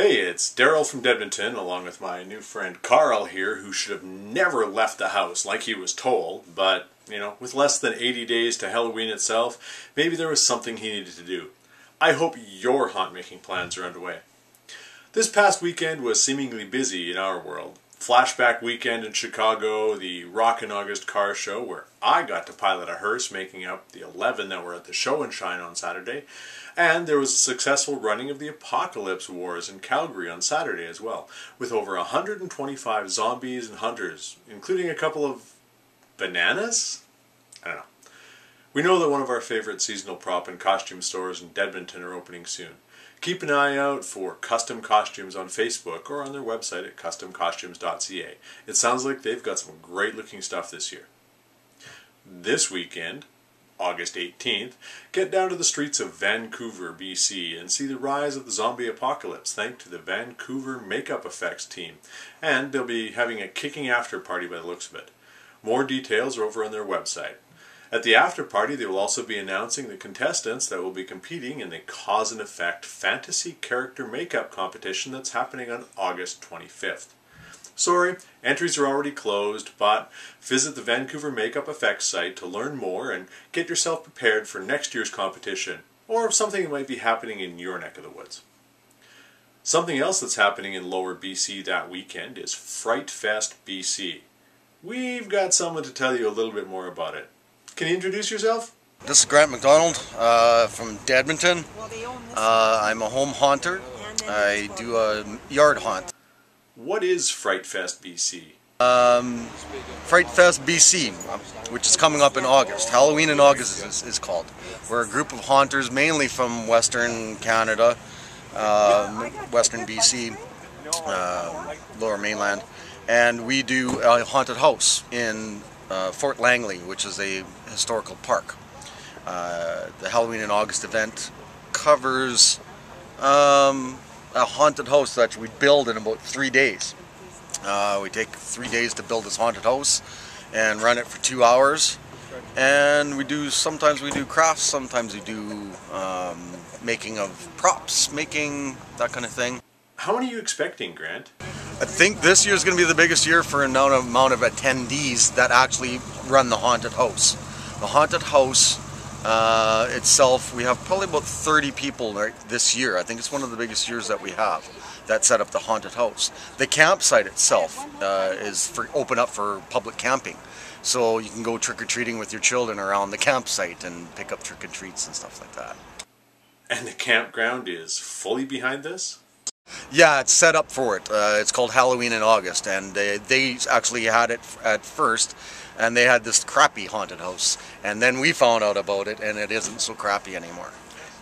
Hey, it's Daryl from dEdmonton, along with my new friend Carl here, who should have never left the house like he was told, but, with less than 80 days to Halloween itself, maybe there was something he needed to do. I hope your haunt-making plans are underway. This past weekend was seemingly busy in our world. Flashback weekend in Chicago, the Rockin' August car show, where I got to pilot a hearse, making up the 11 that were at the show and shine on Saturday. And there was a successful running of the Apocalypse Wars in Calgary on Saturday as well, with over 125 zombies and hunters, including a couple of bananas? I don't know. We know that one of our favorite seasonal prop and costume stores in dEdmonton are opening soon. Keep an eye out for custom costumes on Facebook or on their website at customcostumes.ca. It sounds like they've got some great looking stuff this year. This weekend, August 18th, get down to the streets of Vancouver, BC and see the rise of the zombie apocalypse thanks to the Vancouver Makeup Effects team. And they'll be having a kicking after party by the looks of it. More details are over on their website. At the after party, they will also be announcing the contestants that will be competing in the Cos Effect fantasy character makeup competition that's happening on August 25th. Sorry, entries are already closed, but visit the Vancouver Makeup Effects site to learn more and get yourself prepared for next year's competition, or something that might be happening in your neck of the woods. Something else that's happening in Lower BC that weekend is Fright Fest BC. We've got someone to tell you a little bit more about it. Can you introduce yourself? This is Grant McDonald from dEdmonton. I'm a home haunter. I do a yard haunt. What is Fright Fest BC? Fright Fest BC, which is coming up in August. Halloween in August is called. We're a group of haunters mainly from Western Canada, Western BC, Lower Mainland, and we do a haunted house in Fort Langley, which is a historical park. The Halloween in August event covers a haunted house that we build in about 3 days. We take 3 days to build this haunted house and run it for 2 hours. And sometimes we do crafts, sometimes we do making of props, that kind of thing. How many are you expecting, Grant? I think this year is going to be the biggest year for an amount of attendees that actually run the haunted house. The haunted house itself, we have probably about 30 people this year. I think it's one of the biggest years that we have that set up the haunted house. The campsite itself is open up for public camping. So you can go trick-or-treating with your children around the campsite and pick up trick-or-treats and stuff like that. And the campground is fully behind this? Yeah, it's set up for it. It's called Halloween in August, and they actually had it at first, and they had this crappy haunted house, and then we found out about it, and it isn't so crappy anymore.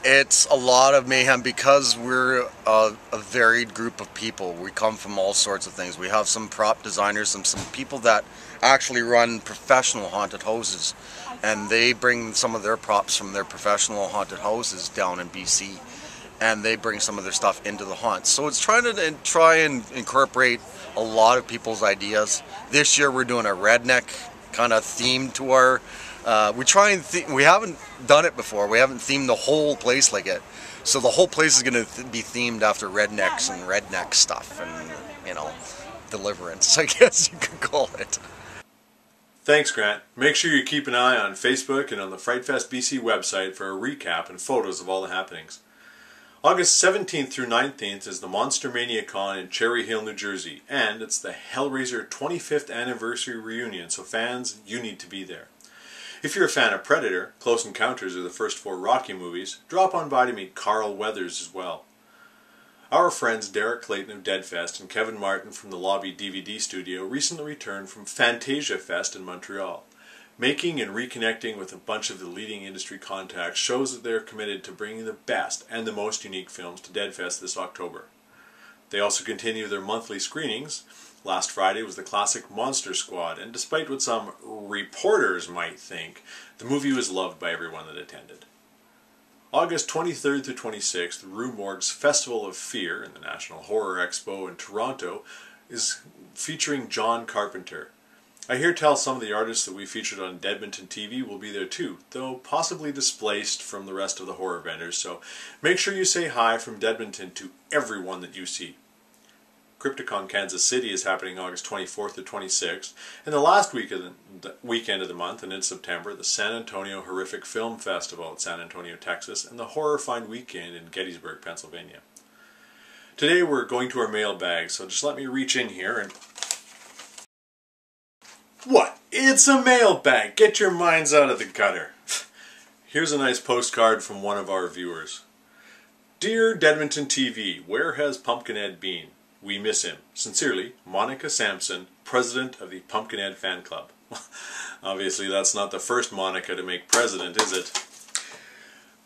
It's a lot of mayhem because we're a varied group of people. We come from all sorts of things. We have some prop designers and some people that actually run professional haunted houses, and they bring some of their props from their professional haunted houses down in BC. And they bring some of their stuff into the haunts. So it's trying to incorporate a lot of people's ideas. This year we're doing a redneck kind of theme to our. We haven't done it before. We haven't themed the whole place like it. So the whole place is going to be themed after rednecks and redneck stuff and deliverance, I guess you could call it. Thanks, Grant. Make sure you keep an eye on Facebook and on the Fright Fest BC website for a recap and photos of all the happenings. August 17th through 19th is the Monster Mania Con in Cherry Hill, New Jersey, and it's the Hellraiser 25th anniversary reunion, so fans, you need to be there. If you're a fan of Predator, Close Encounters, or the first 4 Rocky movies, drop on by to meet Carl Weathers as well. Our friends Derek Clayton of DEDfest and Kevin Martin from the Lobby DVD studio recently returned from Fantasia Fest in Montreal. Making and reconnecting with a bunch of the leading industry contacts shows that they are committed to bringing the best and the most unique films to DEDfest this October. They also continue their monthly screenings. Last Friday was the classic Monster Squad, and despite what some reporters might think, the movie was loved by everyone that attended. August 23rd through 26th, Rue Morgue's Festival of Fear in the National Horror Expo in Toronto is featuring John Carpenter. I hear tell some of the artists that we featured on dEdmonton TV will be there too, though possibly displaced from the rest of the horror vendors, so make sure you say hi from dEdmonton to everyone that you see. Crypticon Kansas City is happening August 24th to 26th, and the last weekend of the month, and in September, the San Antonio Horrific Film Festival at San Antonio, Texas, and the Horror Find Weekend in Gettysburg, Pennsylvania. Today we're going to our mailbag, so just let me reach in here and... What? It's a mailbag! Get your minds out of the gutter! Here's a nice postcard from one of our viewers. Dear dEdmonton TV, where has Pumpkinhead been? We miss him. Sincerely, Monica Sampson, President of the Pumpkinhead Fan Club. Obviously that's not the first Monica to make president, is it?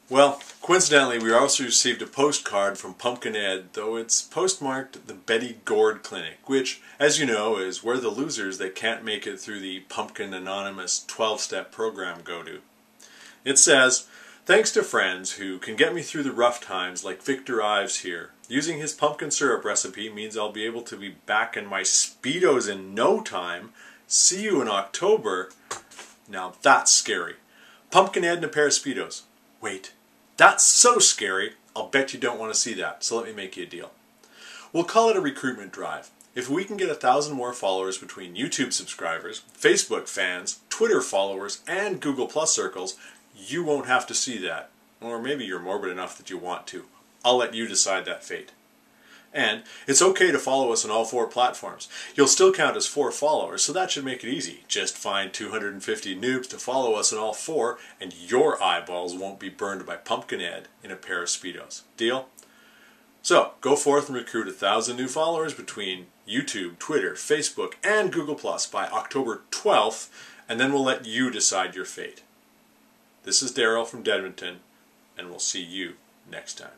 Well, coincidentally, we also received a postcard from Pumpkinhead, though it's postmarked the Betty Gord Clinic, which, as you know, is where the losers that can't make it through the Pumpkin Anonymous 12-step program go to. It says, thanks to friends who can get me through the rough times like Victor Ives here. Using his pumpkin syrup recipe means I'll be able to be back in my Speedos in no time. See you in October. Now that's scary. Pumpkinhead in a pair of Speedos. Wait, that's so scary. I'll bet you don't want to see that, so let me make you a deal. We'll call it a recruitment drive. If we can get 1,000 more followers between YouTube subscribers, Facebook fans, Twitter followers, and Google Plus circles, you won't have to see that. Or maybe you're morbid enough that you want to. I'll let you decide that fate. And it's okay to follow us on all 4 platforms. You'll still count as 4 followers, so that should make it easy. Just find 250 noobs to follow us on all 4, and your eyeballs won't be burned by Pumpkinhead in a pair of Speedos. Deal? So, go forth and recruit 1,000 new followers between YouTube, Twitter, Facebook, and Google Plus by October 12th, and then we'll let you decide your fate. This is Daryl from dEdmonton, and we'll see you next time.